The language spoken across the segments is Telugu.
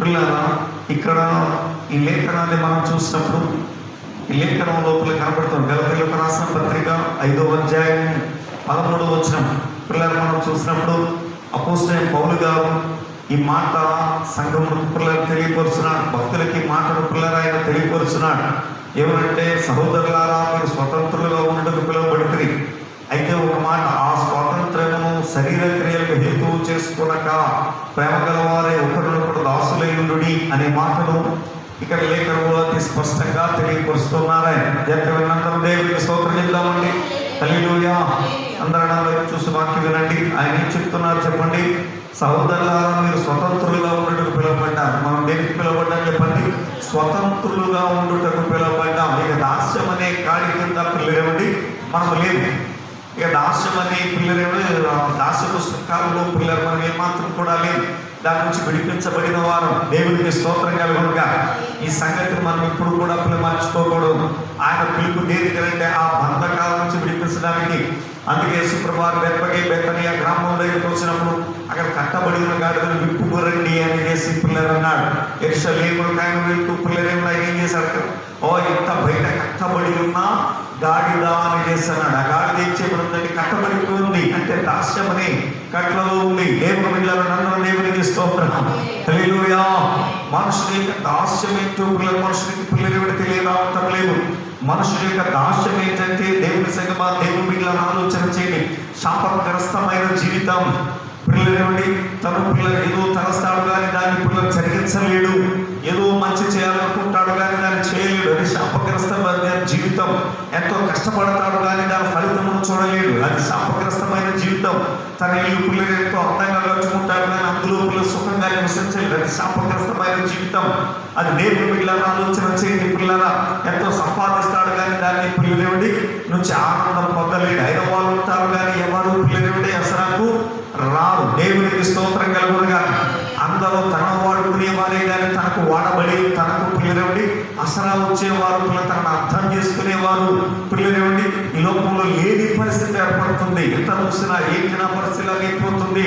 పిల్లరా, ఇక్కడ ఈ లేఖనాన్ని మనం చూసినప్పుడు ఈ లేఖనం లోపల కనబడుతుంది. గలతీయులకు రాసిన పత్రిక 5వ అధ్యాయం 13వ వచనం పిల్లలు మనం చూసినప్పుడు అపోస్తలుడైన పౌలు గారు ఈ మాట సంఘములకు పిల్లలు తెలియపరుచున్నాడు. భక్తులకి ఈ మాటను పిల్లలు ఆయన తెలియపరుచున్నాడు. ఏమంటే, సహోదరులారా, మీరు స్వతంత్రులుగా ఉండటకు పిలువబడుతుంది. అయితే ఒక మాట, ఆ స్వాతంత్ర్యమును శరీర క్రియలకు హేతువు చేసుకునక ప్రేమ గలవారే ఒకరినొకరు దాసులైయుండుడి అనే మాటను ఇక్కడ లేఖనంలో అతి స్పష్టంగా తెలియపరుస్తున్నారే. ఎంత విన్నంతరం దేవుడికి స్తోత్రం చెప్దామండి. హల్లెలూయా. అందరూ నా వైపు చూసి వాక్యం వినండి. ఆయన ఏం చెప్తున్నారు చెప్పండి. సహోదరులారా, మీరు స్వతంత్రులుగా ఉండుటకు పిలువబడ్డారు. మనం దేనికి పిలువబడ్డాం చెప్పండి? స్వతంత్రులుగా ఉండుటకు పిలువబడ్డాం. ఇక దాస్యం అనే కాడి కింద పిల్లరేమండి మనం లేదు. ఇక దాస్యం అనే పిల్లరేమో దాస్యపు సుఖాలలో పిల్లలు మనం ఏమాత్రం కూడా లేదు. దాని నుంచి విడిపించబడిన వారు. దేవుడికి స్తోత్రం కలుగునుగా. ఈ సంగతిని మనం ఇప్పుడు కూడా మర్చిపోకూడదు. ఆయన పిలుపు దేనికంటే ఆ బంధకాల నుంచి విడిపించడానికి. అందుకే యేసుప్రభువు బెతనియా గ్రామం దగ్గరికి వచ్చినప్పుడు అక్కడ కట్టబడి ఉన్న గాడిదను విప్పుకురండి అని చేసి పిల్లలు అన్నాడు. యెరూషలేముకు ఆయన వెళ్తూ పిల్లలేమో ఆయన ఏం చేశారు? ఓ, ఎంత బయట కట్టబడి ఉన్నా గాడిద అని చేస్తున్నాడు. ఆ గాడిద ఏం చేయబడిందంటే కట్టబడిపోయింది. అంటే దాస్యం అనే కట్లలో ఉంది. దేవుని బిడ్డలు నన్ను దేవునికి స్తోత్రం. హల్లెలూయా. మనుషుని యొక్క దాస్యం ఏంటో పిల్లలు మనుషునికి పిల్లలు తెలియరావటం లేదు. మనుషుని యొక్క దాస్యం ఏంటంటే దేవుని సంగమా, దేవుని బిడ్డలను ఆలోచన చేయండి. శాపగ్రస్తమైన జీవితం. పిల్లలేమండి, తన పిల్లలు ఏదో తలస్తాడు కానీ దాన్ని పిల్లలు జరిగించలేడు. ఏదో మంచి చేయాలనుకుంటాడు కానీ దాన్ని చేయలేడు. అది శాపగ్రస్తమైన జీవితం. ఎంతో కష్టపడతాడు కానీ దాని ఫలితమును చూడలేడు. అది శాపగ్రస్తమైన జీవితం. తన ఇల్లు పిల్లలు ఎంతో అందంగా కట్టుకుంటాడు కానీ అందులో పిల్లలు సుఖంగా నివసించలేడు. అది శాపగ్రస్తమైన జీవితం. అది దేవుని బిడ్డలను ఆలోచన చేయండి. పిల్లల ఎంతో సంపాదిస్తాడు కానీ దాన్ని పిల్లలేవండి నుంచి ఆనందం పొందలేడు. అయిన వాళ్ళు ఉంటారు కానీ ఎవరు పిల్లలేవండి అసలు రారు. దేవునికి స్తోత్రం కలుగునుగా. అందరూ తనను వాడుకునే వారే కానీ తనకు వాడబడి తనకు పిల్లలేవండి అసలు వచ్చేవారు, తనను అర్థం చేసుకునేవారు పిల్లలేవండి ఈ లోకంలో లేని పరిస్థితి ఏర్పడుతుంది. ఎంత చూసినా ఏంటి నా పరిస్థితి అయిపోతుంది.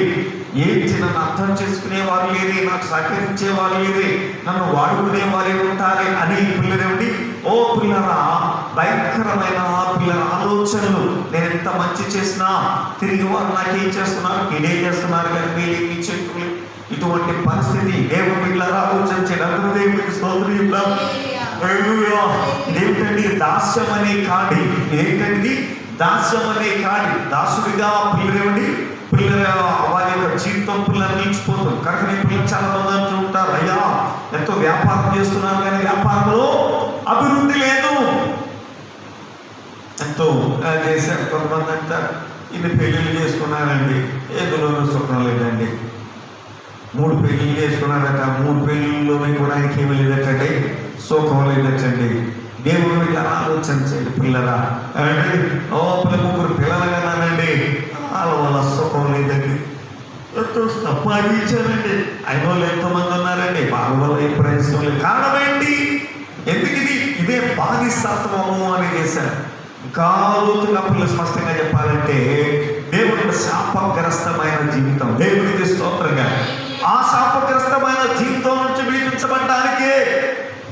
ఏంటి నన్ను అర్థం చేసుకునేవారు లేదే, నాకు సహకరించేవారు లేదే, నన్ను వాడుకునే వారే ఉంటారే అని పిల్లలేవండి. ఓ పిల్లరా, భయంకరమైన పిల్లల ఆలోచనలు. నేను ఎంత మంచి చేసినా తిరిగి వారు నాకేం చేస్తున్నారు, ఇదే చేస్తున్నారు కానీ వీళ్ళేమి చేయట్లేదు. ఇటువంటి పరిస్థితి దేవుని బిడ్డలారా ఆలోచన చేయండి. అందరూ దేవుడికి స్తోత్రం చెప్దాం. హల్లెలూయా. ఇదేంటండి? దాస్యం అనే కాడి. ఏంటండి? దాస్యం అనే కాడి. దాసుడిగా పిల్లలేవండి పిల్లల వారి యొక్క జీవితం పిల్లలు నిలిచిపోతుంది. కనుక నేను పిల్లలు చాలా మంది అంటూ ఉంటారు, అయ్యా ఎంతో వ్యాపారం చేస్తున్నాను కానీ వ్యాపారంలో అభివృద్ధి లేదు. ఎంతో చేశారు. కొంతమంది అంటారు, ఇన్ని పెళ్ళిళ్ళు చేసుకున్నారండి, ఏదులోనూ సుఖం లేదండి. 3 పెళ్ళిళ్ళు చేసుకున్నారట, 3 పెళ్ళిళ్ళలోనే కూడా ఆయనకి ఏమీ లేదటండి, సుఖం లేదటండి. దేవుడు ఇలా ఆలోచన చేయండి పిల్లరా. అంటే ఓ 3 పిల్లలు కన్నానండి, వాళ్ళ వల్ల సుఖం లేదండి. ఎంతో సంపాదించారండి, అయిన వాళ్ళు ఎంతోమంది ఉన్నారండి, వాళ్ళ వల్ల ఏ ప్రయత్నం లేదు. కారణం ఏంటి? ఎందుకు ఇదే బానిసత్వము అని చేశారు. ఇంకా లోతుగా పిల్లలు స్పష్టంగా చెప్పాలంటే దేవుడి శాపగ్రస్తమైన జీవితం. దేవుడికి స్తోత్రంగా. ఆ శాపగ్రస్తమైన జీవితం నుంచి విడిపించబడ్డానికే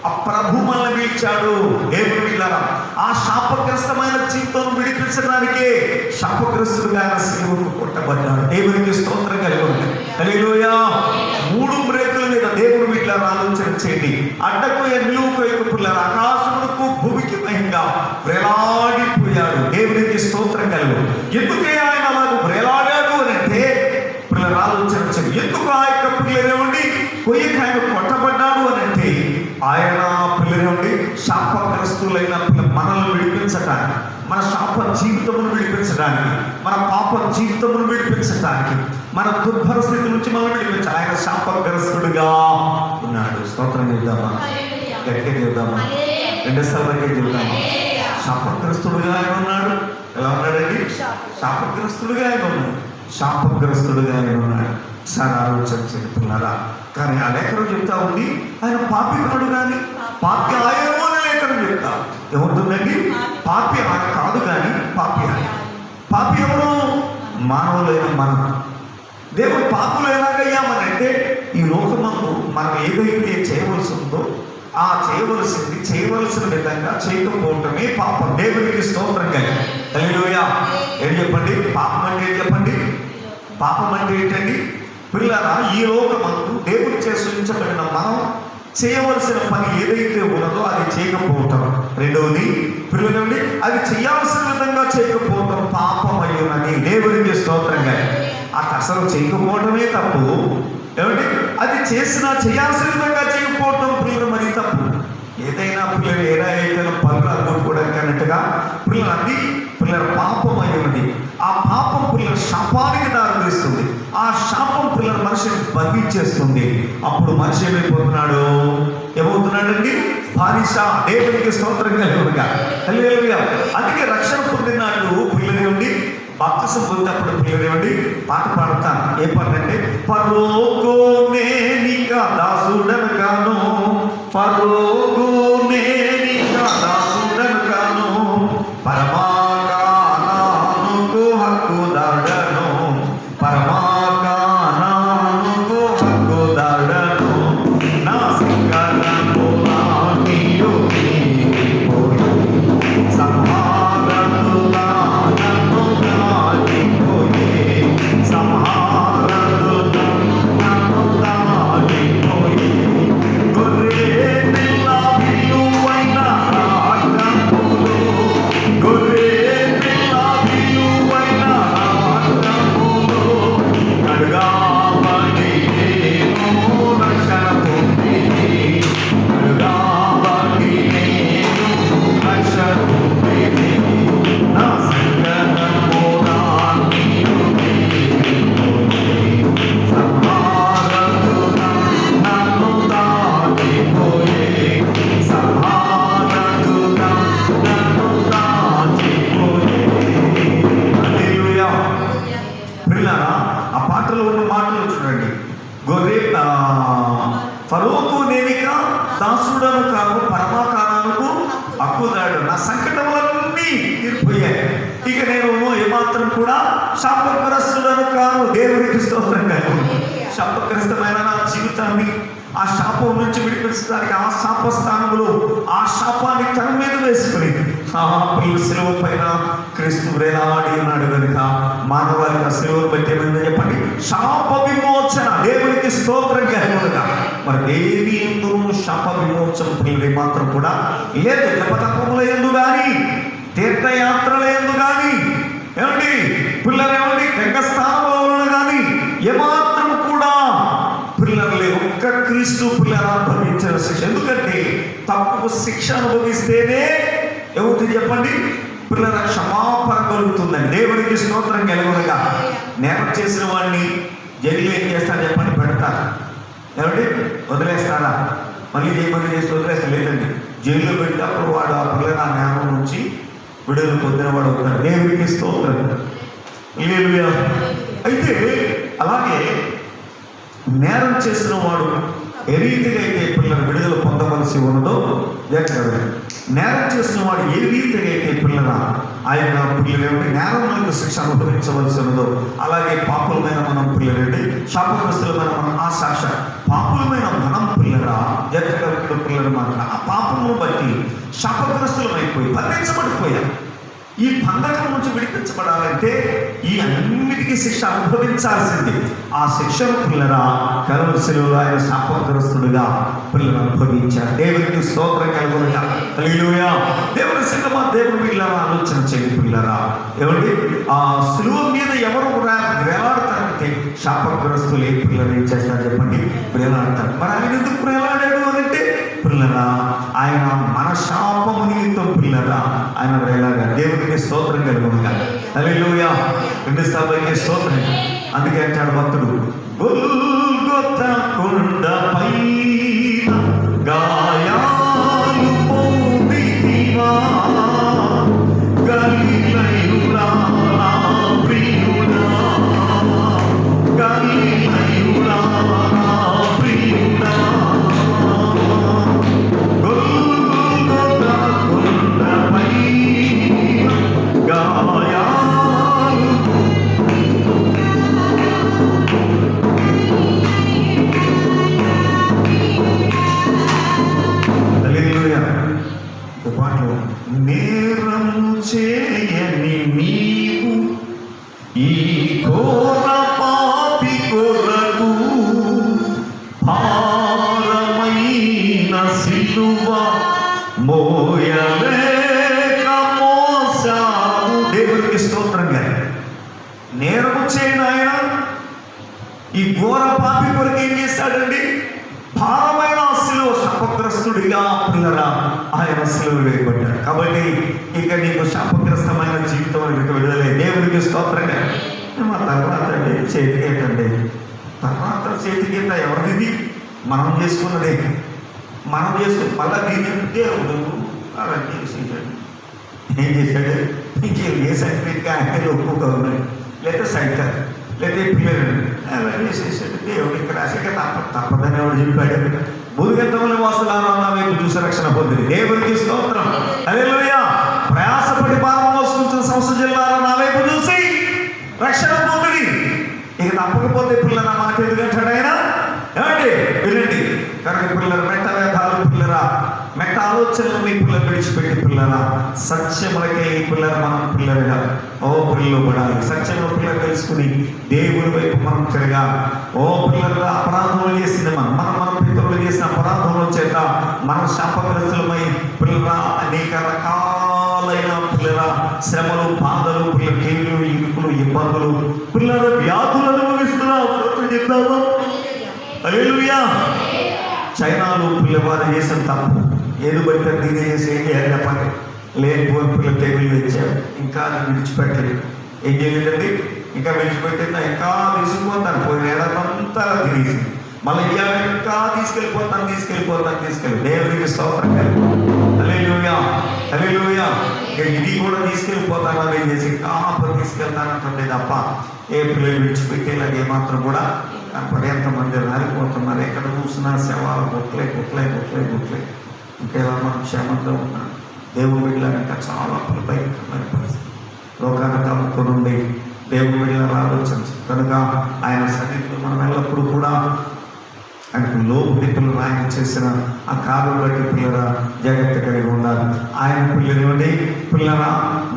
ఆ ప్రభు మనల్ని పిలిచాడు. దేవుని బిడ్డలారా, ఆ శాపగ్రస్తమైన జీవితం విడిపించడానికే శాపగ్రస్తుడుగా శిలువకు కొట్టబడ్డాడు. దేవునికి స్తోత్రం కలుగుతుంది. హల్లెలూయా. 3 బ్రేకుల మీద దేవుని బిడ్డలారా ఆలోచన చేయండి. అడ్డకు నిలువుకు పిల్లలు ఆకాశమునకు భూమికి మహింగా వేలాడిపోయాడు. దేవునికి స్తోత్రం కలుగు. ఎందుకే ఆయన అలాగూ వేలాడాడు అని అంటే పిల్లలు ఆలోచన చేయండి. ఎందుకు ఆ యొక్క పిల్లలేవండి కొయ్యకి ఆయన కొట్టబడ్డాడు అని అంటే ఆయన పిల్లలేవండి శాపగ్రస్తులైన మనల్ని విడిపించడానికి, మన శాప జీవితమును విడిపించడానికి, మన పాప జీవితమును విడిపించడానికి, మన దుర్భర స్థితి నుంచి మనం విడిపించాలి. ఆయన శాపగ్రస్తుడుగా ఉన్నాడు. స్తోత్రం చేద్దామా? గట్టిగా చెప్దామా? 2 సార్లు చెప్దామా? శాపగ్రస్తుడుగా ఆయన ఉన్నాడు. ఎలా ఉన్నాడండి? శాపగ్రస్తుడుగా ఆయన ఉన్నాడు. శాపగ్రస్తుడుగా ఆయన ఉన్నాడు. సార్ ఆలోచన చెప్తున్నారా? కానీ ఆ లేఖనం చెప్తా ఉంది ఆయన పాపికుడు కానీ పాపి ఆయనో అనే లేఖనం చెప్తా ఏమవుతుందండి? పాపి ఆయన కాదు కానీ పాపి ఆయన. పాపి ఎవరు? మానవులైన మనం. దేవుడు పాపులు ఎలాగయ్యామనంటే ఈ లోకమందు మనం ఏదైతే చేయవలసి ఉందో ఆ చేయవలసిన విధంగా చేయకపోవటమే పాపం. దేవునికి స్తోత్రం కలిగి. హల్లెలూయా. ఏం చెప్పండి? పాపం అంటే ఏం చెప్పండి? పాపం అంటే ఏంటండి? పిల్లరా, ఈ లోకమందు దేవుడు చేసి ఉంచబడిన మనం చేయవలసిన పని ఏదైతే ఉన్నదో అది చేయకపోవటం. రెండవది పిల్లలండి, అది చేయాల్సిన విధంగా చేయకపోవటం పాపం అయి ఉన్నది. దేవునికి స్తోత్రంగా. అది అసలు చేయకపోవటమే తప్పు. ఏమంటే అది చేయాల్సిన విధంగా చేయకపోవటం పిల్లలు మరి తప్పు. ఏదైనా పిల్లలు ఏదైనా పనులు అనుకోవడానికి అన్నట్టుగా పిల్లల పాపం అయి ఉన్నది. ఆ పాపం పిల్లల శాపానికి దారితీస్తుంది. ఆ శాపం పిల్లల మనిషిని బంధించేస్తుంది. అప్పుడు మనిషి ఏమైపోతున్నాడు? ఏమవుతున్నాడండి? బానిస. దేవునికి స్తోత్రం కలుగునుగా. హల్లెలూయా. అందుకే రక్షణ పొందినాడు పిల్లలేవండి, బాప్తిసం పొందినప్పుడు పిల్లలేవండి పాట పాడతాను. ఏ పాట అంటే, పరలోకో నేనిక దాసుడను కాను, పరలోకో నేనిక దాసుడను కాను, పరమాకానానుకు హక్కుదారుడను, పరమాకానానుకు హక్కుదారుడను, నా సంకలము నీయు సంహారదుగా నన్ను దాటిపోయే, సంహారదుగా నన్ను దాటిపోయే, గొర్రె పిల్ల విలువైన రాగములు, గొర్రె పిల్ల విలువైన రాగములు, కడుగాబడి నేను రక్షణ పొందిని, కడుగాబడి నేను రక్షణ పొందిని, నా సంకటము నీయు సంహారదుగా నన్ను దాటిపోయే, సంహారదుగా నన్ను దాటిపోయే. హల్లెలూయా. పిల్లరా, ఆ పాటలో ఉన్న మాటలు చూడండి. గొర్రె ఫరోకు నేనిక దాసుడను కాను, పరమాకారానికి హక్కుదారుడు, నా సంకటములన్నీ తీరిపోయాయి. ఇక నేను ఏమాత్రం కూడా శాపగ్రస్తుడను కాను. దేవునికి స్తోత్రం కలుగును. శాపగ్రస్తమైన నా జీవితాన్ని ఆ శాపం నుంచి విడిపించడానికి ఆ శాప స్థానంలో ఆ శాపాన్ని తన మీద వేసుకుని శిలువ పైన క్రీస్తు వేలాడి ఉన్నాడు కనుక మానవాళికి ఆ శిలువను బట్టి ఏమైందని చెప్పండి? శాప విమోచన. దేవునికి స్తోత్రం కలుగునుగా. మరి దేని ఎందుకు శాప విమోచన పిల్లలు మాత్రం కూడా లేదు. జపతత్వముల ఎందు కానీ, తీర్థయాత్రల ఎందు కానీ, ఏమండి పిల్లలు ఏమండి గంగస్థానంలో కానీ ఏమాత్రం కూడా పిల్లలు ఒక్క క్రీస్తు పిల్లలు అనుభవించిన శిక్ష. ఎందుకంటే తప్పు శిక్ష అనుభవిస్తేనే ఏమవుతుంది చెప్పండి? పిల్లల క్షమాపణ కలుగుతుందండి. దేవునికి స్తోత్రం కలుగునుగా. నేరం చేసిన వాడిని జైలు ఏం చేస్తాను చెప్పండి? పెడతారు. ఏమండి వదిలేస్తారా? మళ్ళీ చేయమని చేసి వదిలేస్తా లేదండి. జైల్లో పెడితే అప్పుడు వాడు ఆ పిల్లల నేరం నుంచి విడుదల పొందినవాడు అవుతాడు. దేవునికి స్తోత్రం. హల్లెలూయా. అయితే అలాగే నేరం చేసిన వాడు ఏ రీతిగా అయితే పిల్లలు విడుదల పొందవలసి ఉన్నదో ఎక్కడ నేరం చేసిన వాడు ఏ రీతిగా అయితే పిల్లల ఆయన పిల్లలేంటి నేరములకు శిక్ష అనుభవించవలసి ఉన్నదో అలాగే పాపులమైన మనం పిల్లలేంటి శాపగ్రస్తులమైన మనం ఆ సాక్ష పాపులమైన మనం పిల్లరా జగత్తుల పిల్లలు మాత్రం ఆ పాపమును బట్టి శాపగ్రస్తులమైపోయి బంధించబడిపోయాం. ఈ బంధకం నుంచి విడిపించబడాలంటే ఈ అన్నిటికీ శిక్ష అనుభవించాల్సింది. ఆ శిక్షను పిల్లరా కలువరిశిలో ఆయన శాపగ్రస్తుడుగా పిల్లలు అనుభవించారు. దేవునికి స్తోత్రం కలుగునుగా. హల్లెలూయా. దేవుని సిద్ధమా దేవుని పిల్లరా ఆలోచన చేయండి పిల్లరా. ఏమండి ఆ శిలువ మీద ఎవరు వేలాడతారంటే శాపగ్రస్తులు ఏ పిల్లలు ఏం చేస్తారు చెప్పండి? వేలాడతారు. మరి ఆయన ఎందుకు వేలాడాడు అనంటే పిల్లరా ఆయన మన శాపము నిమిత్తం పిల్లరా ఆయన వేలాడారు. దేవునికి స్తోత్రం కలుగునుగా. హల్లెలూయా. రెండుసార్లు స్తోత్రం. అందుకే అంటాడు భక్తుడు, గొల్గొతా కొండపై గాయాలు పొందితివా గలిలయుడా నా ప్రియుడా, గలిలయుడా నా ప్రియుడా, గొల్గొతా కొండపై గాయాలు కొద్దిగా పిల్లరా ఆయన సిలువ వేయబడ్డాడు. కాబట్టి ఇక నీకు శాపగ్రస్తమైన జీవితం ఇక విడుదలే. దేవునికి స్తోత్రంగా. మా తర్వాత చేతికి ఏంటండి, తర్వాత చేతికింద ఎవరిది? మనం చేసుకున్నదే. మనం చేసుకుని మళ్ళీ దీని దేవుడు అవన్నీ చేసాడు. ఏం చేశాడు? ఇంకేం ఏ సర్టిఫికేట్గా ఆయన ఒప్పుగా ఉన్నాయి, లేదా సైటర్, లేదా పిల్లలు అవన్నీ చేసేసాడు. దేవుడు ఇక్కడ రాసిక తప్పదని ఎవడు చెప్పాడు? భూగంధముల వాసులారా నా వైపు చూసి రక్షణ పొందింది. దేవునికి స్తోత్రం. హల్లెలూయా. ప్రయాసపడి పాపం మోసుకుంటున్న సంస్థ నా వైపు చూసి రక్షణ పొందింది. ఇక తప్పకపోతే పిల్లల మాట ఎందుకంటాడు ఆయన? ఏమండి వినండి. కనుక పిల్లలు మెట్ట వేదాలు పిల్లరా, మెట్ట ఆలోచనలు మీ పిల్లలు విడిచిపెట్టి పిల్లరా సత్యములకే ఈ పిల్లలు మనం పిల్లలుగా పిల్లలు పడాలి. సత్యంలో పిల్లలు తెలుసుకుని దేవుని వైపు మనం తిరగా. పిల్లలుగా అపరాధములు చేసింది మన పితరులు చేసిన అపరాధముల చేత మనం శాపగ్రస్తులమై పిల్లరా అనేక రకాలైన పిల్లరా శ్రమలు, బాధలు, పిల్లల కీళ్ళు, ఇరుకులు, ఇబ్బందులు, పిల్లల వ్యాధులు అనుభవిస్తున్నాం. చెప్తాము. హల్లెలూయా. చైనాలో పిల్లవారు చేసిన తప్పు ఏది పడితే దీని చేసి ఏం చేయాలి చెప్పండి? లేనిపోయిన పిల్లలు తెగులు తెచ్చారు. ఇంకా విడిచిపెట్టలేదు. ఏం చేయలేదండి? ఇంకా విడిచిపెట్టిందా? ఇంకా తీసుకుపోతాను. పోయిన ఏడాదంతా తిరిగి మళ్ళీ ఇంకా తీసుకెళ్ళి దేవునికి స్తోత్రం. హల్లెలూయా. హల్లెలూయా. ఇది కూడా తీసుకెళ్ళిపోతాను అని చేసి కాపు తీసుకెళ్తానంటుంది తప్ప ఏ పిల్లలు విడిచిపెట్టేలాగా ఏమాత్రం కూడా కనపడి ఎంతమంది రాలిపోతున్నారు. ఎక్కడ చూసినా శవాలు గుట్లే. ఇంకేలా మనం క్షేమంగా ఉన్నాం. దేవుని బిడ్డలు ఇంకా చాలా భయంకరమైన పరిస్థితి. లోకాన్ని కలుపుకొని ఉండి దేవుని బిడ్డలను ఆలోచించి కనుక ఆయన సన్నిధిలో మనం ఎల్లప్పుడూ కూడా ఆయనకు లోపుడి పిల్లలు ఆయన చేసిన ఆ కాలం బట్టి పిల్లల జాగ్రత్త కలిగి ఉండాలి. ఆయన పిల్లలు పిల్లల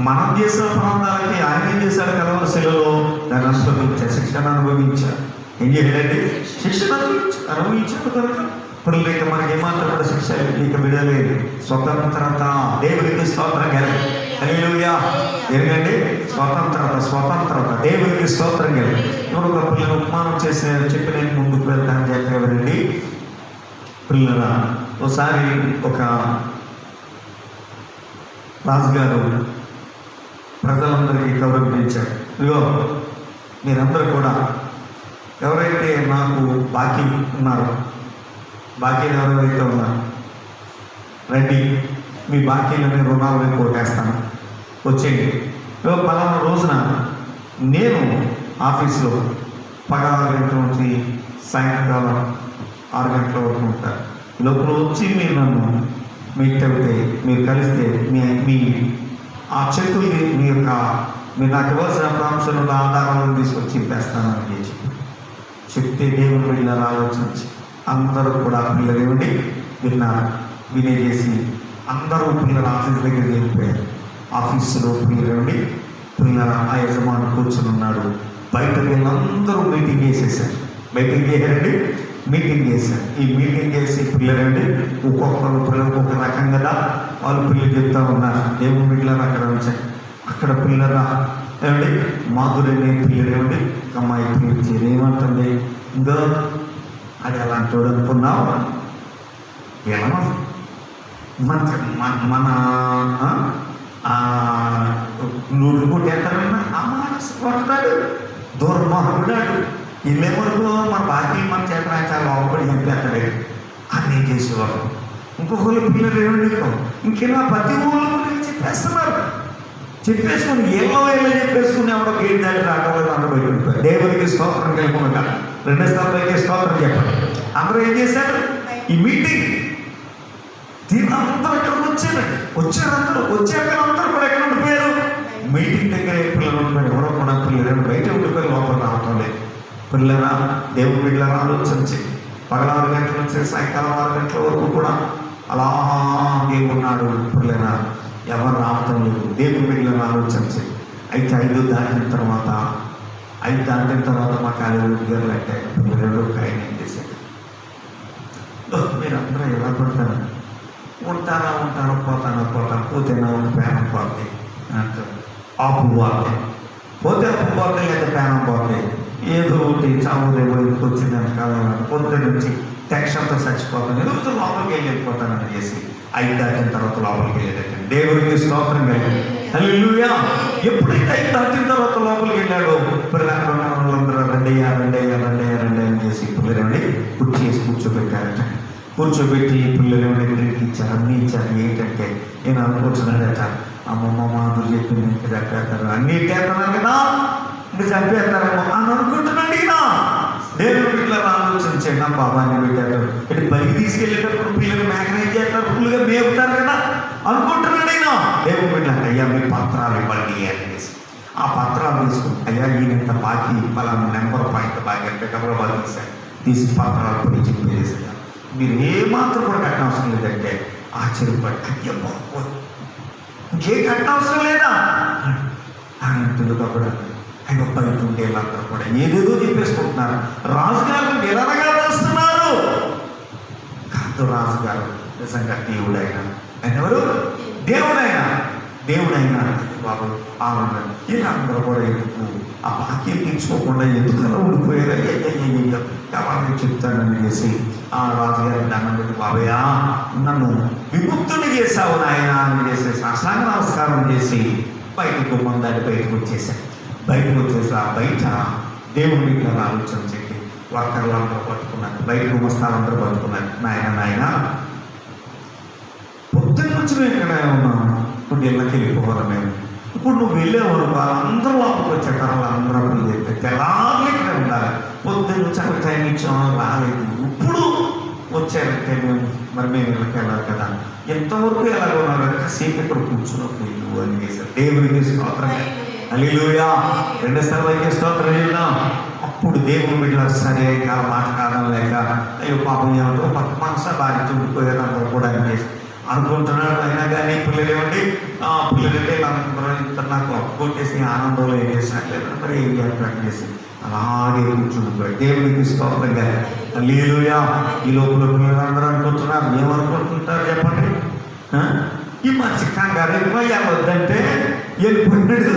మనం చేసిన ప్రాంతాలకి ఆయన ఏం చేశాడు? కలవరశిలలో దాన్ని అనుభవించారు, శిక్షణ అనుభవించారు. ఏం చేయాలండి? శిక్షణ అనుభవించాడు. కనుక పిల్లలు ఇక మనకి ఏమాత్రం కూడా శిక్ష ఇక విడలేదు. స్వతంత్రత. దేవునికి స్తోత్రం కలిగి. హల్లెలూయా. ఎందుకంటే స్వతంత్రత దేవునికి స్తోత్రం కలిగి. ఇప్పుడు ఒక పిల్లలు ఉపమానం చెప్పి నేను ముందుకు వెళ్తాను. జాగ్రత్తగా వెళ్ళండి పిల్లల. ఒకసారి ఒక రాజుగారు ప్రజలందరికీ గౌరవించారు. ఇదిగో మీరందరూ కూడా ఎవరైతే నాకు బాకీ ఉన్నారో, బాకీలు ఎవరైతే ఉన్నారు రండి, మీ బాకీలని రుణాలు కొట్టేస్తాను, వచ్చేయండి. పలానా రోజున నేను ఆఫీసులో పగల 6 గంటల నుంచి సాయంకాలం 6 గంటల వరకు ఉంటాను. లోపల వచ్చి మీరు నన్ను మీట్ అవుతే, మీరు కలిస్తే మీ ఆ చెక్కుల్ని మీరు నాకు ఇవ్వాల్సిన ప్రాంశాలను ఆధారాలను తీసుకొచ్చి చెప్పేస్తానని చెప్తే దేవుని బిడ్డలు ఆలోచించి అందరూ కూడా పిల్లలు ఏమిటి విన్నారు. వినేసి అందరూ పిల్లల ఆఫీస్ దగ్గర వెళ్ళిపోయారు. ఆఫీసులో పిల్లలు పిల్లల ఆ యజమాని కూర్చొని ఉన్నాడు. బయట వీళ్ళందరూ మీటింగ్ చేసేసారు. మీటింగ్ చేశారు. ఈ మీటింగ్ చేసి పిల్లలు ఒక్కొక్కరు పిల్లలకు ఒక రకం కదా వాళ్ళు పిల్లలు చెప్తా ఉన్నారు. దేవుని బిడ్డలు అక్కడ ఉంచారు. అక్కడ పిల్లల మాధురిని పిల్లలు అమ్మాయి పిలిచారు. ఏమంటుంది? ఇంకా అది అలాంటి అనుకున్నావు ఎలా మన నూరు కొట్టేస్తారన్నా ఆ మానసు కొడతాడు, దుర్మార్గుడాడు. ఇల్లేమనుకో మన బాకీ మన చేత చాలా లోపడి చంపేస్తాడు. అన్నీ చేసేవారు. ఇంకొకరు పిల్లలు ఏమండి ఇంకెలా ప్రతి ఊళ్ళో చెప్పేసుకుని ఎల్లో చెప్పేసుకుని ఎవడో గేట్ దాటి రావడం అందరూ బయట ఉంటారు. దేవునికి స్తోత్రం కలిపకుండా 2 స్థాయికి స్తోత్రం చెప్పండి. అందరూ ఏం చేశారు? ఈ మీటింగ్ దీని అందరూ ఎక్కడికి వచ్చారు. అందరూ కూడా ఎక్కడ ఉండిపోయారు? మీటింగ్ దగ్గర పిల్లలు ఉండిపోయారు. ఎవరో కూడా పిల్లలు బయట ఉండిపోయారు, లోపల రావటం లేదు. పిల్లరా దేవుని బిడ్డలను ఆలోచించి పగల 6 గంటల నుంచి సాయంకాలం 6 గంటల వరకు కూడా అలాగే ఉన్నాడు. పిల్లరా ఎవరు రావటం లేదు. దేవుని బిడ్డలను ఆలోచించి అయితే 5 దాటిన తర్వాత మా కాలేజీ ఉద్యోగాలు అంటే పిల్లలు ఆయన ఏం చేశారు? మీరందరూ ఎలా పడతారు? ఉంటారా పోతాను పోతే నా ఒక పేనం పోతే అంటారు. ఆపు పోతే అప్పు పోతే లేదా పేనం పోతే ఏదో ఒకటి చావుదేమో ఎందుకు వచ్చిందని కావాలని పొద్దు నుంచి టెన్షన్తో చచ్చిపోతాను, ఎదుగుతూ లోపలికి వెళ్ళిపోతానని చేసి 5 దాటిన తర్వాత లోపలికి వెళ్ళేటండి. దేవుడికి స్తోత్రం కలిగింది. హల్లెలూయా. ఎప్పుడైతే 5 దాటిన తర్వాత లోపలికి వెళ్ళాడో పిల్లలందరూ రెండయ్యా అని చేసి పిల్లలేమండి కుర్చీ వేసి కూర్చోబెట్టారట. కూర్చోబెట్టి పిల్లలేమండి డ్రింక్ ఇచ్చారు, అన్నీ ఇచ్చారు. ఏంటంటే నేను అనుకుంటున్నాడట, అమ్మమ్మ మాధురు చెప్పింది ఇంకా చంపేస్తారు, అన్నీ ఇట్టేస్తున్నారు కదా, ఇంకా చంపేస్తారేమో అని అనుకుంటున్నాడు ఈయన. దేవుడు ఇట్లా ఆలోచించండి, నా బాబాన్ని పెట్టారు ఇటు బలికి తీసుకెళ్ళేటప్పుడు పిల్లలు మేకనైజ్ చేస్తారు, ఫుల్గా మేపుతారు కదా అనుకుంటున్నాడు ఈయన. దేవుడు ఇట్లా అయ్యా మీ పత్రాలు ఇవ్వండి అనేసి ఆ పత్రాలు తీసుకుని, అయ్యా ఈయనంత బాకీ పలానా నెంబర్ పాయింట్ బాకీ అంటే కబురు తీశారు. తీసి పత్రాలు పడి చెప్పేసారు, మీరు ఏమాత్రం కూడా కట్టనవసరం లేదంటే ఆశ్చర్యపడి, అయ్యా బాబు ఇంకే కట్టనవసరం లేదా అని తెలుగు కూడా ఆయన బయట ఉండే వాళ్ళందరూ కూడా ఏదేదో చెప్పేసుకుంటున్నారు. రాజుగారు నిలనగా వస్తున్నారు కాదు. రాజుగారు నిజంగా దేవుడైనా, ఆయన ఎవరు? దేవుడైనా బాబు ఆవిడ వీళ్ళందరూ కూడా ఎందుకు ఆ బాకీ తీర్చుకోకుండా ఎందుకు అలా ఉండిపోయారు ఎవరికి చెప్తానని చేసి ఆ రాజుగారి దండం పెట్టి, బాబయ్యా నన్ను విముక్తుని చేశావు నాయన అని చేసేసి అష్టాంగ నమస్కారం చేసి బయటకు ముందాన్ని బయటకు వచ్చేసాను. బయటకు వచ్చేసి ఆ బయట దేవుడి ఇట్లా ఆలోచన చెప్పి వర్కర్లు అందరూ పట్టుకున్నారు, బయట గుమస్తాలందరూ పట్టుకున్నారు. నాయన పొద్దున్న నుంచి మేము ఇక్కడ ఉన్నాము, ఇప్పుడు ఇళ్ళకి వెళ్ళిపోవాలి మేము. ఇప్పుడు నువ్వు వెళ్ళేవారు వాళ్ళందరూ లోపలికి వచ్చారు, వాళ్ళందరూ అప్పుడు చెప్తే తెల్లారి ఇక్కడ ఉండాలి. పొద్దున్న నుంచి అక్కడ టైం ఇచ్చాము రాలేదు, ఇప్పుడు వచ్చారంటే మేము ఇళ్ళకి వెళ్ళాలి కదా, ఎంతవరకు ఎలాగ ఉన్నారు కాసేపు ఇక్కడ కూర్చున్నప్పుడు వెళ్ళు అని చేశారు. దేవుడికి స్తోత్రం. హల్లెలూయా. 2 సార్లు స్తోత్రం చేద్దాం. అప్పుడు దేవుని బిడ్డలు సరే కాల మాట కాదని లేక అయ్యో పాపం ఏమంటారు పక్క మనసా బాగా చుండిపోయారు అందరూ కూడా అని అనుకుంటున్నాడు. అయినా కానీ పిల్లలు ఏమండి పిల్లలంటే అందరూ ఇంత నాకు కొట్టేసి ఆనందంలో ఏం చేసినా లేదా మరి ఏం చేయాలి చేసి అలాగే కూర్చుండిపోయాడు. దేవుడికి స్తోత్రంగా. హల్లెలూయా. ఈ లోపల పిల్లలందరూ అనుకుంటున్నారు, ఏమనుకుంటుంటారు చెప్పండి? ఈ మంచి కంగారు ఎక్కువ వద్దంటే వెళ్ళిపోయినాడు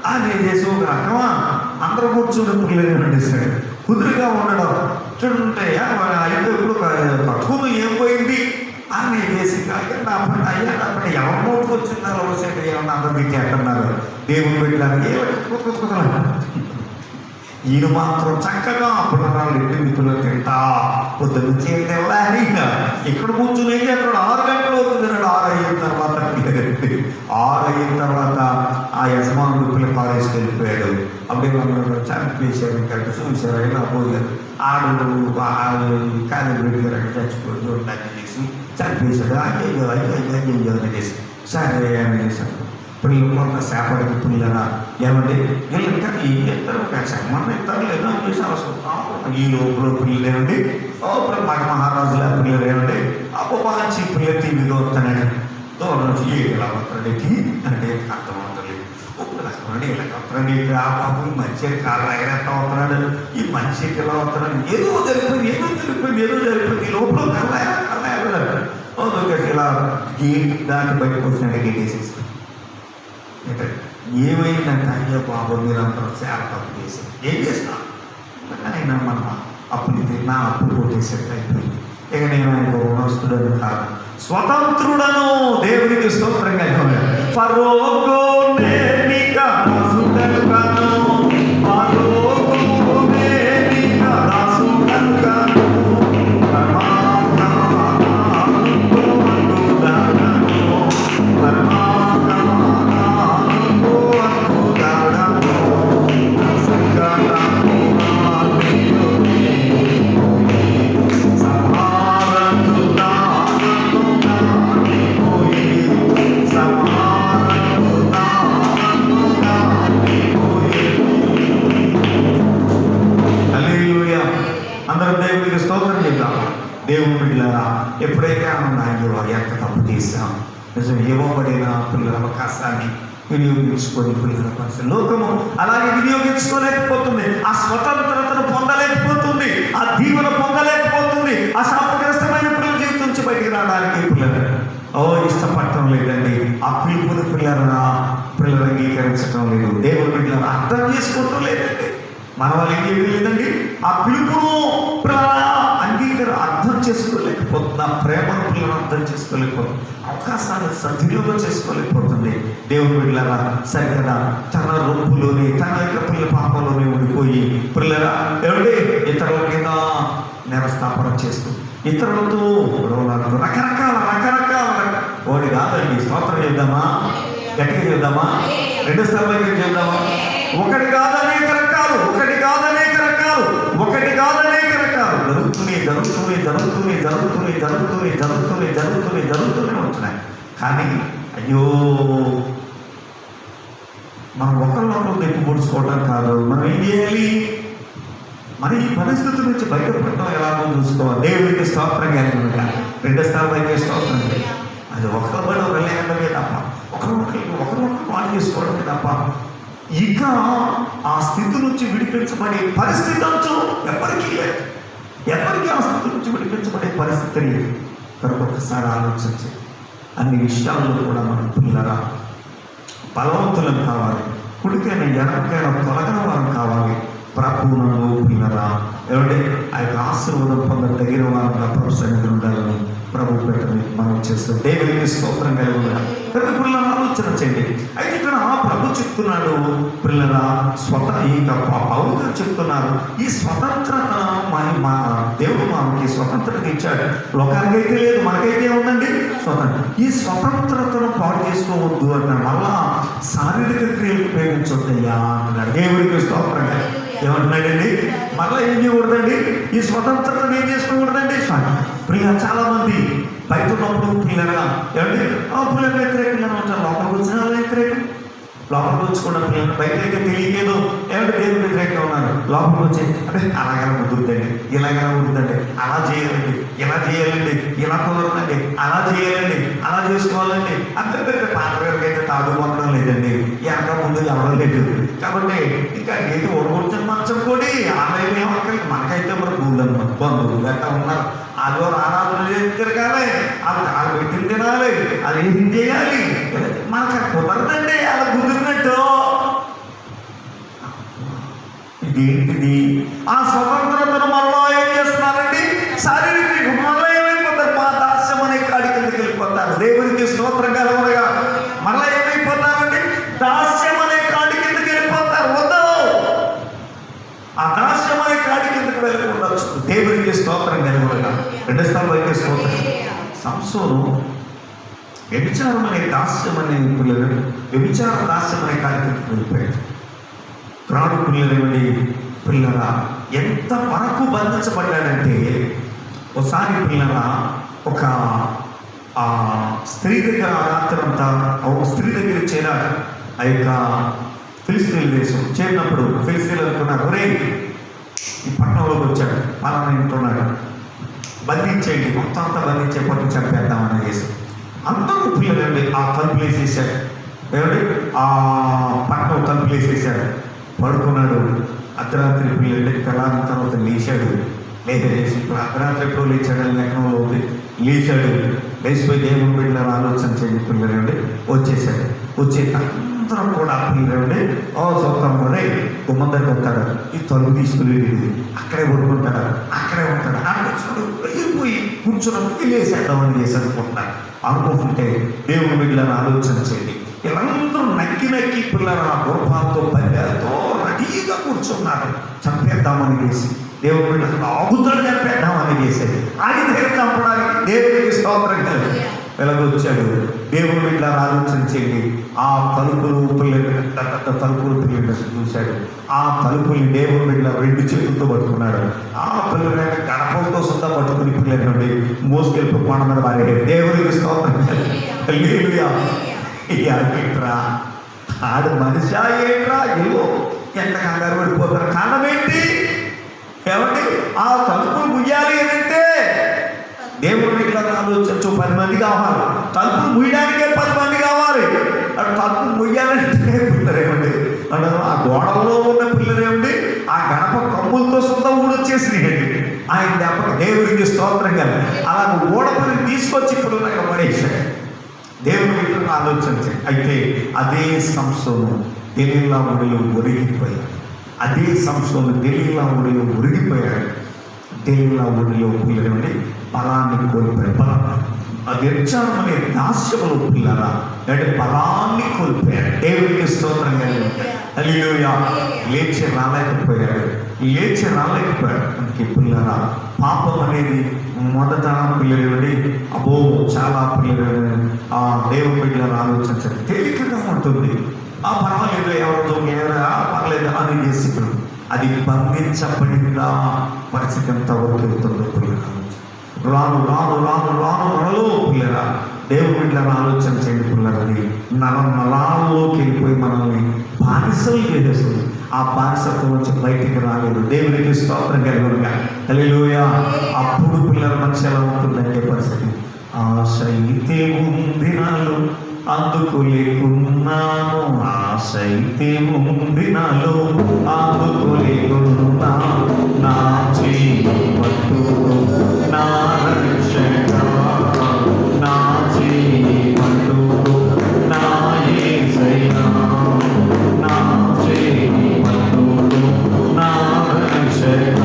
అని చేసి ఒక రకమా అందరూ కూర్చొని పిల్లలు పండిస్తాడు. కుదురుగా ఉండడం చూడుంటే అయితే ఇప్పుడు పట్టుకుని ఏం పోయింది అని చేసి అయ్యాడప్పుడు ఎవరి నోటుకు వచ్చిందో రోజు ఏమన్నా అందరూ తిట్టేస్తున్నారు. దేవుని పెట్టడానికి ఈయన మాత్రం చక్కగా పునరాలు ఇంటి మిత్రులు తింటా పొద్దున్న చేయాలి. ఇక్కడ కూర్చుని ఏం చేస్తాడు, 6 గంటలు అవుతుంది. 6 అయిన తర్వాత ఆ యజమానుడు పిల్లలు పారేసి వెళ్ళిపోయాడు. అప్పుడే మనం చంపేశారు, కలిపి చూశారు, అయినా పోయారు. ఆడు కాదు పెడిగారు, చచ్చిపోయి ఉండని చేసి చంపేశాడు. అయ్యో అని చేసి సరే అని చేశాడు. పిల్లలు కొంత సేపటికి పిల్లల ఏమంటే వీళ్ళు ఇంకా ఏం చేస్తారు, సంబంధం ఇస్తారు లేదా అని చేసి అవసరం. ఈ లోపల పిల్లలు ఏమండి మగ మహారాజుల పిల్లలు ఏమండి మంచి పిల్లలు టీవీగా వస్తానండి దూరం నుంచి ఇలా వస్తాడండి అంటే అర్థమవుతుంది. ఇప్పుడు కష్టపడి ఇలా వస్తాడండి ఆ బాబు ఈ మంచి కాళ్ళు ఎగరేస్తా వస్తున్నాడు, ఈ మనిషికి ఇలా వస్తున్నాడు, ఏదో జరిగిపోయింది లోపల కళ్ళ ఇలా గేట్ దాన్ని బయటకు వచ్చినట్టు గేట్ వేసేసి ఏమైందంటే అయ్యో బాబు మీరు అందరూ చాలా తప్పు చేశారు. ఏం చేసినా ఆయన మన అప్పులు నా అప్పులు కొట్టేసేట్టు అయిపోయింది. ఇక నేను ఆయన రుణస్తుడను కాదు, స్వతంత్రుడను. దేవుడికి స్తోత్రంగా ఫరోకో దేవుని బిడ్డలారా, ఎప్పుడైతే అయ్యో ఎంత తప్పు చేశాం, నిజం ఇవ్వబడిన పిల్లల అవకాశాన్ని వినియోగించుకొని పిల్లల పరిస్థితి లోకము అలాగే వినియోగించుకోలేకపోతుంది, ఆ స్వతంత్రతను పొందలేకపోతుంది, ఆ దీవెన పొందలేకపోతుంది, ఆ శాపగ్రస్తమైన పిల్లల జీవితం నుంచి బయటికి రావడానికి పిల్లలు ఇష్టపడటం లేదండి. ఆ పిలుపుని పిల్లలను అంగీకరించడం లేదు. దేవుని బిడ్డలను అర్థం చేసుకోవటం లేదండి. మన వాళ్ళు ఏం చేయలేదండి, ఆ పిలుపును అర్థం చేసుకోలేకపోతుంది, ఆ ప్రేమను పిల్లలు అర్థం చేసుకోలేకపోతుంది, అవకాశాలు సద్వినియోగం చేసుకోలేకపోతుంది. దేవుని బిడ్డలారా సరికదా తన రొప్పులోని తన యొక్క పిల్లల పాపంలోనే ఉండిపోయి పిల్లల ఎవరి ఇతరుల మీద నిరస్థాపన చేస్తూ ఇతరులతో రకరకాల ఒకటి కాదండి. స్తోత్రం చెప్దామా, గట్టిగా చెప్దామా, 2 సార్లు చెప్దామా? ఒకటి కాదు అనేక రకాలు జరుగుతూనే ఉంటున్నాయి. కానీ అయ్యో మనం ఒకరినొకరు తెప్పి పొడుచుకోవడం కాదు, మనం ఏం చేయాలి? మన ఈ పరిస్థితి నుంచి బయటపడటం ఎలాగో చూసుకోవాలి. దేవుడికి స్తోత్రం కలిగినగా 2 సార్లు స్తోత్రం. అది ఒకరిపడి ఒక లేకపోతే తప్ప ఒకరినొకరు వాడు చేసుకోవడమే తప్ప ఇక ఆ స్థితి నుంచి విడిపించబడే పరిస్థితి అంటూ ఎవరికీ ఆ స్థితి నుంచి విడిపించబడే పరిస్థితి లేదు. కనుక ఒకసారి ఆలోచించి అన్ని విషయాల్లో కూడా మనం పిల్లరా బలవంతులం కావాలి, కుడికైనా ఎడమకైనా తొలగిన వారు కావాలి. ప్రభువును పిల్లరా ఏమంటే ఆ యొక్క ఆశీర్వాదం పొందదగిన వారంగా ప్రభుత్వం ఉండాలని ప్రభు పెట్టని మనం చేస్తాం. దేవునికి స్తోత్రం కలిగి కనుక పిల్లల ఆలోచన చేయండి. అయితే ఇక్కడ ప్రభు చెప్తున్నాడు పిల్లల పౌరులు చెప్తున్నారు ఈ స్వతంత్రత మా దేవుడు మనకి స్వతంత్రత ఇచ్చాడు. లోకానికి అయితే లేదు, మనకైతే ఉందండి స్వతంత్రం. ఈ స్వతంత్రతను పాటు చేసుకోవద్దు అంటున్నాడు. మళ్ళా శారీరక క్రియలు ఉపయోగించొద్దయ్యా అంటున్నాడు. దేవుడికి స్తోత్రం. ఏమంటున్నాడండి? మళ్ళీ ఏం చేయకూడదండి, ఈ స్వతంత్రతను ఏం చేసుకోకూడదండి. ప్రియ చాలా మంది బయట ఉన్నప్పుడు పిల్లగా ఏమంటే పిల్లలు వ్యతిరేకంగానే ఉంటారు, లోపలికి వచ్చిన వ్యతిరేకం, లోపలికి వచ్చుకున్న పిల్లలు బయట అయితే తెలియలేదు ఏమంటే దేవుడు వ్యతిరేకంగా ఉన్నారు. లోపలికి వచ్చి అంటే అలాగే కుదురుతండి, ఇలాగే కుదురుతండి, అలా చేయాలండి, ఇలా చేయాలండి, ఇలా కుదరదండి, అలా చేయాలండి, అలా చేసుకోవాలండి. అందరికీ పాత గారికి అయితే తాగుకోవడం లేదండి, వెనక ముందు ఎవడం లేదు. కాబట్టి ఇంకా ఏది ఓడగొడుతుంది మంచం కూడా ఆలయం ఏమక్కర్లేదు. మనకైతే మరి బంధువులు గట్టా ఉన్నారు, అది ఆరాధన తిరగాలి, అది పెట్టిన తినాలి, అది ఏం చేయాలి, మనకు కుదరదండి అలా కుదిరినట్టు. ఇదేంటిది? ఆ స్వతంత్రతను మళ్ళా ఏం చేస్తున్నారండి? శారీరక మళ్ళీ ఏమైపోతారు? మా దాస్యం అనే కాడి కిందకి వెళ్ళిపోతారు. దేవునికి స్తోత్రం కలవగా మళ్ళీ ఏమైపోతారండి? దాస్యం అనే కాడి కిందకి వెళ్ళిపోతారు. వద్దు, ఆ దాస్యం అనే కాడి కిందకి వెళ్ళకుండా దేవునికి స్తోత్రం కలవగా 2 స్థాయికి స్తోత్రం. సంసోను వ్యభిచారం అనే దాస్యం అనే పిల్లలు వ్యభిచార దాస్యం అనే కార్యక్రమం వెళ్ళిపోయాడు. త్రాడు పిల్లలేమని పిల్లల ఎంత వరకు బంధించబడ్డాడంటే ఒకసారి పిల్లల ఒక స్త్రీ దగ్గర రాత్రంతా ఒక స్త్రీ దగ్గర చేరాడు. ఆ యొక్క ఫిలిస్తీన్ల దేశం చేరినప్పుడు ఫిలిస్తీన్లు అనుకున్నారు, ఒరే ఈ పట్టణంలోకి వచ్చాడు, పలానా ఇంటున్నాడు, బంధించేయండి, మొత్తం అంతా బంధించే పట్టు చంపేద్దామని చేసి అందరూ పిల్లలండి ఆ తలుపులు వేసేసాడు. ఏమండి ఆ పట్టణం తలుపులు వేసేసాడు. పడుకున్నాడు. అర్ధరాత్రి పిల్లలు తెల్లారిన తర్వాత లేచాడు. లేచి ఇప్పుడు అర్ధరాత్రి ఎప్పుడో లేచాడు లెక్కనంలో ఉంది. లేచాడు, లేచిపోయి దేవుని బిడ్డలను ఆలోచన చేయండి పిల్లలండి. వచ్చేసాడు. వచ్చే అందరం కూడా పిల్లలండి సొంతం కూడా గుమ్మం దగ్గర ఉంటాడు, ఈ తలుపు తీసుకుని అక్కడే పడుకుంటాడు, అక్కడే ఉంటాడు. ఆలోచన వెళ్ళిపోయి కూర్చున్నప్పుడు లేసేద్దామని చేసి అనుకుంటున్నాడు. అనుకుంటుంటే దేవుని బిడ్డలను ఆలోచన చేయండి. వీళ్ళందరూ నక్కి పిల్లల గోపాలతో పల్లెలతో రెడీగా కూర్చున్నారు. చంపేద్దామని చేసి దేవుని బిడ్డలు ఆగుతాడు, చంపేద్దామని చేసేది ఆయన దగ్గర చంపడానికి దేవుడికి స్తోత్రం కలిగి వెలగొచ్చాడు. దేవుని బిడ్డలను ఆలోచన చేయండి. ఆ తలుపులు పిల్లలు చూశాడు. ఆ తలుపుల్ని దేవుని బిడ్డ 2 చేతులతో పట్టుకున్నాడు. ఆ పిల్లలు గడపలతో సుద్ధా పట్టుకుని పిల్లలు మోసుకెళ్ళి కొండ మీద పారేడు. దేవుడికి స్తోత్రం కలిగి ఏంట్రా ఆడు మనిషి ఏంట్రా ఇల్లు ఎంత కంగారు పడిపోతారు. కారణం ఏంటి? ఏమండి ఆ తలుపులు ముయ్యాలి అంటే దేవుడు ఇట్లా ఆలోచించు 10 మంది కావాలి. తలుపులు ముయ్యడానికే 10 మంది కావాలి. అటు తలుపులు ముయ్యాలంటే పిల్లరేమండి ఆ గోడల్లో ఉన్న పిల్లరేమండి ఆ గడప కమ్ములతో సొంత ఊడొచ్చేసినాయండి. ఆయన దెబ్బకి దేవుడికి స్తోత్రం కదా అలా ఊడపల్లి తీసుకొచ్చి ఇప్పుడు నాకు పడేసాడు. దేవుని బిడ్డలను ఆలోచించండి. అయితే అదే సంస్థను తెలియలా ఒడిలో ఒరిగిపోయాడు. అదే సంవత్సరంలో ఢిల్లీలో ఉరిగిపోయాడు. ఢిల్లీలో పిల్లలండి బలాన్ని కోల్పోయాడు. వ్యభిచారం అనే దాస్యములో పిల్లరా అంటే బలాన్ని కోల్పోయాడు. దేవునికి స్తోత్రం కలిగింది. హల్లెలూయా. లేచి రాలేకపోయాడు. అందుకే పిల్లరా పాపం అనేది మొదట పిల్లలండి చాలా పిల్లలు ఆ దేవుని బిడ్డలను ఆలోచించండి. తేలికగా ఉంటుంది. పర్వాలేదు, ఎవరితో పర్లేదు అని చేసి అది బంధించబడిందా పరిస్థితి ఎంతవరకు వెళ్తుందో పిల్లలు రాను మనలో పిల్లరా దేవుని బిడ్డలను ఆలోచన చేయండి. పిల్లలని నరాల్లోకి వెళ్ళిపోయి మనల్ని బానిసలు చేసేస్తుంది. ఆ బానిసత్వం నుంచి బయటికి రాలేదు. దేవునికి స్తోత్రం కలుగునుగా. హల్లెలూయా. అప్పుడు పిల్లల మనిషి ఎలా ఉంటుందంటే పరిస్థితి, ఆశ అయితే ఉంది నాలో అందుకోలేకున్నాను, ఆశ అయితే ఉంది నాలో అందుకోలేకున్నా, నా చేయి పట్టుకో నా రక్షక, నా చేయి పట్టుకో నా యేసయ్యా, నా చేయి పట్టుకో నా రక్షక,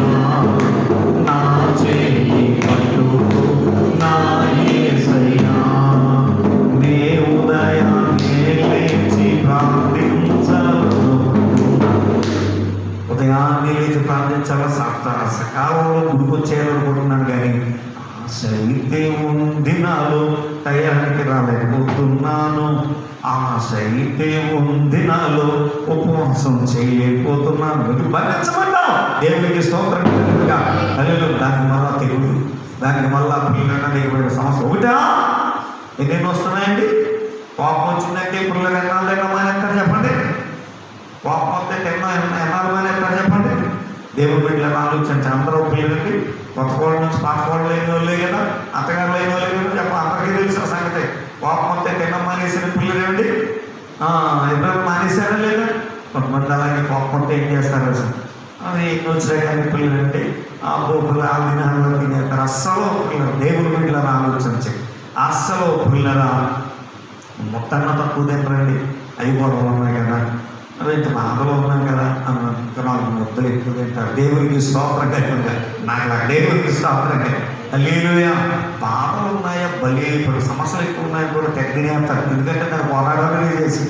నా చేయి పట్టుకో నా యేసయ్యా. నే ఉదయాన్నే లేచి ప్రార్థించాలా సకాలంలో గుడికొచ్చేయాలనుకుంటున్నాను, కానీ ఆశ అయితే ఉంది నాలో టయానికి రాలేకపోతున్నాను, ఆశ అయితే ఉంది నాలో ఉపవాసం చేయలేకపోతున్నాను. భరించమన్నావు. దేవునికి స్తోత్రం. దానికి మళ్ళా తెలుగు, దానికి మళ్ళా పిల్లలు లేకపోయిన సమస్య ఒకటా ఎన్నెన్ని వస్తున్నాయండి. కోపం వచ్చిందంటే పిల్లలు ఎన్నాళ్ళైనా మానేస్తారు చెప్పండి. కోపం వస్తే ఎన్నాళ్ళు మానేస్తారు చెప్పండి. దేవుని బిడ్డలను ఆలోచించి అందరూ పిల్లలకి కొత్త కోళ్ళ నుంచి పాత కోళ్ళు లేని వాళ్ళే కదా, అత్తగారు లేని వాళ్ళే కదా చెప్ప అందరికీ తెలిసిన సంగతే. కోపం వస్తే తినడం మానేసిన పిల్లలు ఏమండి ఎప్పుడైనా మానేశారా లేదా? కొంతమంది అలాగే కోపం వస్తే ఏం చేస్తారు అసలు అది వచ్చినా కానీ పిల్లలు అంటే ఆ బొబ్బులు ఆ దినాల్లో తినేస్తారు. అస్సలు పిల్లలు దేవుని బిడ్డలను ఆలోచించి అస్సలు పిల్లల మొత్తాన్న తక్కువ తినరండి. అవి గొడవలు ఉన్నాయి కదా, అవి ఇంత బాధలో ఉన్నాం కదా అన్న నాలుగు ముద్దలు ఎక్కువ తింటారు. దేవునికి స్తోత్రంగా నాకు దేవునికి స్తోత్రంగా. హల్లెలూయా. బాధలు ఉన్నాయా బలి ఇప్పుడు సమస్యలు ఎక్కువ ఉన్నాయి కూడా తినేస్తారు. ఎందుకంటే దాన్ని పోరాడాలని చేసి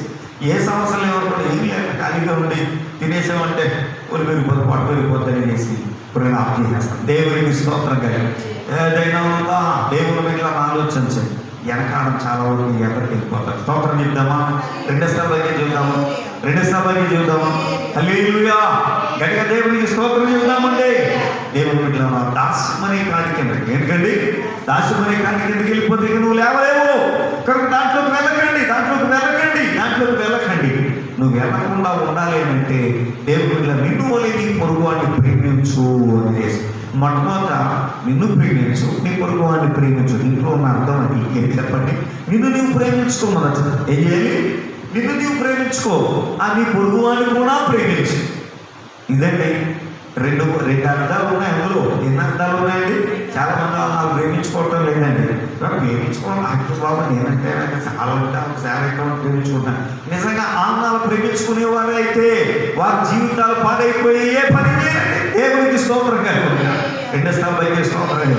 ఏ సమస్యలు లేవనుకోండి ఏం లేక ఖాళీగా ఉండి తినేసామంటే ఒళ్ళు పెరిగిపోతే పాటు పెరిగిపోద్దని చేసి ఇప్పుడు నేను ఆఫ్ చేసేస్తాను. దేవునికి స్తోత్రంగా. ఏదైనా ఉందా దేవుని మీద ఆలోచించండి. వెనకాడం చాలా వరకు ఎక్కడికి వెళ్ళిపోతారు. స్తోత్రం చెప్దామా? రెండో స్థాయికి చెబుదామా? హల్లెలూయా. గట్టిగా దేవునికి స్తోత్రం చెబుదామండి. దేవుని బిడ్డ దాస్యమనే కాడికి ఎందుకండి దాస్యమనే కాడికి ఎందుకు వెళ్ళిపోతే నువ్వు లేవలేవు. కనుక దాంట్లోకి వెళ్ళకండి. నువ్వు వెళ్ళకుండా ఉండాలి అంటే దేవుని బిడ్డ నిన్ను వలె నీ పొరుగువాడిని ప్రేమించు అని చేసి మొట్టమొదట నిన్ను ప్రేమించు, నీ పొరుగు వాడిని ప్రేమించు. ఇంట్లో ఉన్న అర్థం అది ఏం చెప్పండి? నిన్ను నీవు ప్రేమించుకోమన్నది. ఏం చేయాలి? నిన్ను నీవు ప్రేమించుకో, ఆ నీ పొరుగు వాడిని కూడా ప్రేమించు. ఇదండి రెండు అర్థాలు ఉన్నాయి. అందులో ఎన్ని అర్థాలు ఉన్నాయండి? చాలా మంది వాళ్ళు ప్రేమించుకోవటం లేదండి. ప్రేమించుకోవడం అక్కడ బాబు నేనంటే చాలా ఉంటాను, చాలా ఎక్కువ ప్రేమించుకుంటాను. నిజంగా ఆన్నాలు ప్రేమించుకునే వారు అయితే వారి జీవితాలు పాడైపోయే పని లేదండి. దేవునికి స్తోత్రం కలుగుతుంది. రెండో స్థాయికి స్తోత్రం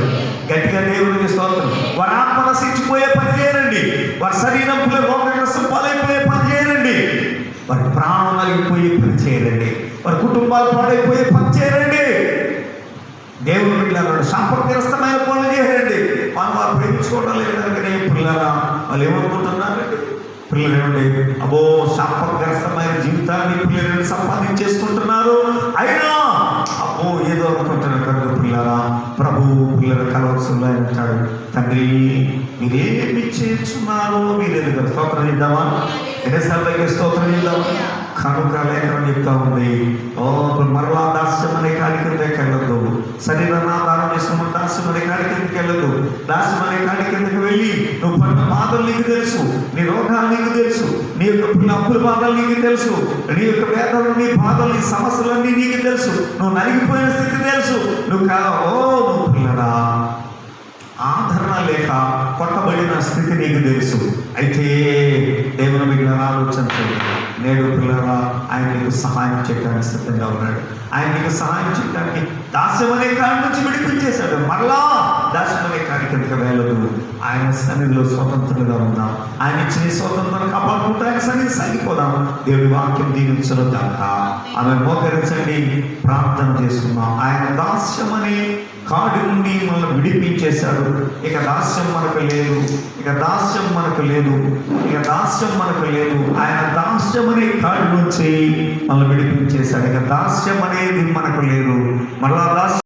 గట్టిగా దేవునికి స్తోత్రం. వారి ఆత్మ నశించిపోయే పని చేయరండి. వారి శరీరం రోగగ్రస్తం పాలైపోయే పని చేయరండి. వారి ప్రాణం నలిగిపోయే పని చేయరండి. వారి కుటుంబాలు పాడైపోయే పని చేయరండి. దేవుని బిడ్డలు శాపగ్రస్తమైన పనులు చేయరండి. వారు ప్రేమించుకోవడం లేదంటే పిల్లల వాళ్ళు ఏమనుకుంటున్నారండి? పిల్లలు ఏమండి శాపగ్రస్తమైన జీవితాన్ని పిల్లలు సంపాదించేసుకుంటున్నారు. అయినా ఏదో అనుకుంటున్నారు కదా పిల్లరా. ప్రభు పిల్లల కలవసుల్లో అంటాడు, తండ్రి మీరేమి చేస్తున్నారు మీరేది స్తోత్రం చేద్దామా? ఎన్నిసార్లు స్తోత్రం చేద్దామా? కనుక లేఖనం చెప్తా ఉంది, మరలా దాస్యం అనే కాడి కిందకి వెళ్ళదు. శరీరాన్ని ఆధారం చేసుకున్న దాస్యం అనే కాడి కిందకి వెళ్ళదు. దాస్యం అనే కాడి కిందకి వెళ్ళి నువ్వు పడిన బాధలు నీకు తెలుసు, నీ రోగాలు నీకు తెలుసు, నీ యొక్క అప్పుల బాధలు నీకు తెలుసు, నీ యొక్క వేదనలు, నీ బాధలు, నీ సమస్యలన్నీ నీకు తెలుసు, నువ్వు నలిగిపోయిన స్థితి తెలుసు. నువ్వు నువ్వు పిల్లడా ఆదరణ లేక కొట్టబడిన స్థితి నీకు తెలుసు. అయితే దేవుని బిడ్డలను ఆలోచించండి. నేడు పిల్లల ఆయన నీకు సహాయం చేయడానికి సిద్ధంగా ఉన్నాడు. ఆయన నీకు సహాయం చేయడానికి దాస్యం అనే కాడి నుంచి విడిపించేశాడు. మరలా దాస్యం అనే కాడి కిందకి వెళ్ళదు. ఆయన సన్నిధిలో స్వతంత్రులుగా ఉన్నాం. ఆయన ఇచ్చిన స్వతంత్రం కాపాడుకుంటూ ఆయన సన్నిధి సాగిపోదాం. దేవుడి వాక్యం దీవించను గాక. ఆమె మోకరించండి, ప్రార్థన చేసుకున్నాం. ఆయన దాస్యం అనే కాడి నుండి మనల్ని విడిపించేశాడు. ఇక దాస్యం మనకు లేదు, ఇక దాస్యం మనకు లేదు, ఇక దాస్యం మనకు లేదు. ఆయన దాస్యం అనే కాడి నుంచి మనల్ని విడిపించేశాడు. ఇక దాస్యం అనేది మనకు లేదు. మరలా దాస్యం